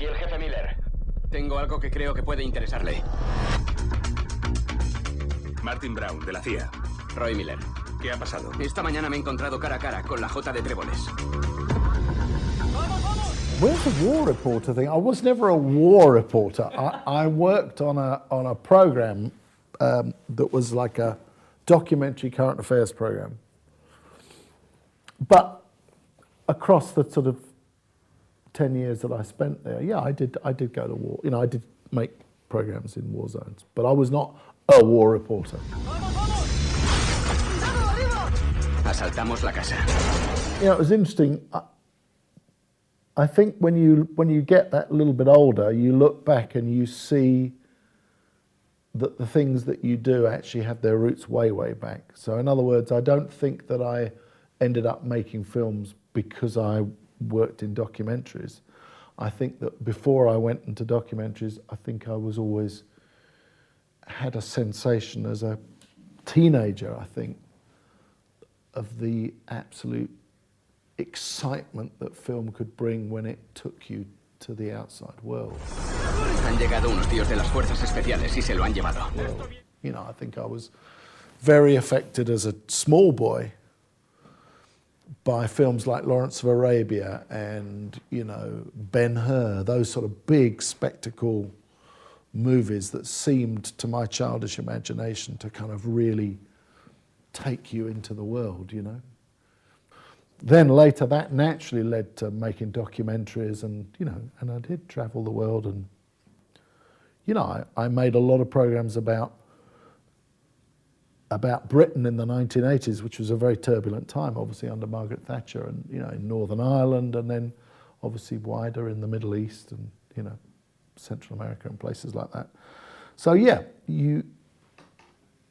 Aquí el jefe Miller. Tengo algo que creo que puede interesarle. Martin Brown, de la CIA. Roy Miller. ¿Qué ha pasado? Esta mañana me he encontrado cara a cara con la J de Tréboles. Where's the war reporter thing? I was never a war reporter. I worked on a program that was like a documentary current affairs program. But across the sort of 10 years that I spent there, yeah, I did go to war. You know, I did make programs in war zones, but I was not a war reporter. Asaltamos la casa. You know, it was interesting. I think when you get that little bit older, you look back and you see that the things that you do actually have their roots way, way back. So in other words, I don't think that I ended up making films because I worked in documentaries. I think that before I went into documentaries, I think I was always had a sensation as a teenager, I think, of the absolute excitement that film could bring when it took you to the outside world. Han llegado unos tíos de las fuerzas especiales y se lo han llevado. You know, I think I was very affected as a small boy by films like Lawrence of Arabia and, you know, Ben-Hur, those sort of big spectacle movies that seemed to my childish imagination to kind of really take you into the world, you know. Then later that naturally led to making documentaries and, you know, and I did travel the world and, you know, I made a lot of programs about Britain in the 1980s, which was a very turbulent time, obviously under Margaret Thatcher and, you know, in Northern Ireland and then obviously wider in the Middle East and, you know, Central America and places like that. So yeah,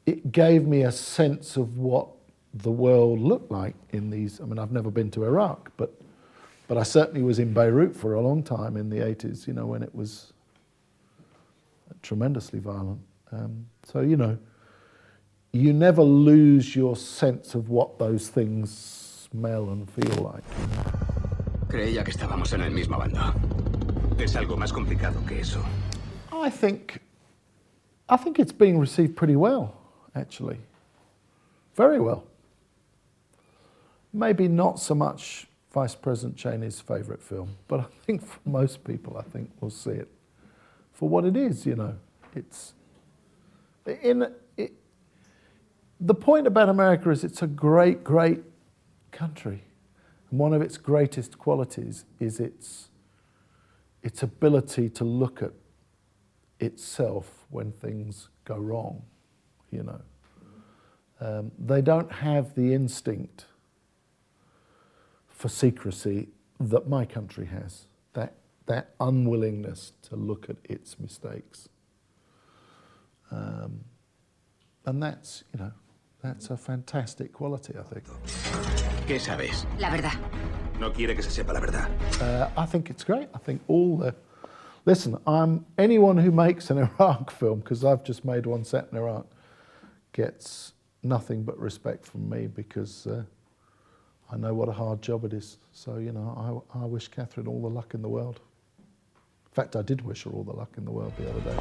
it gave me a sense of what the world looked like in these. I mean, I've never been to Iraq, but I certainly was in Beirut for a long time in the 80s, you know, when it was tremendously violent. So, you know, you never lose your sense of what those things smell and feel like. Creía que estábamos en el mismo bando. Es algo más complicado que eso. I think it's being received pretty well, actually. Very well. Maybe not so much Vice President Cheney's favourite film, but I think for most people, I think we'll see it for what it is, you know. The point about America is it's a great, great country. And one of its greatest qualities is its ability to look at itself when things go wrong, you know. They don't have the instinct for secrecy that my country has, that unwillingness to look at its mistakes. And that's, you know, that's a fantastic quality, I think. ¿Qué sabes? La verdad. No quiere que se sepa la verdad. I think it's great. I think listen, anyone who makes an Iraq film, because I've just made one set in Iraq, gets nothing but respect from me because I know what a hard job it is. So, you know, I wish Catherine all the luck in the world. In fact, I did wish her all the luck in the world the other day.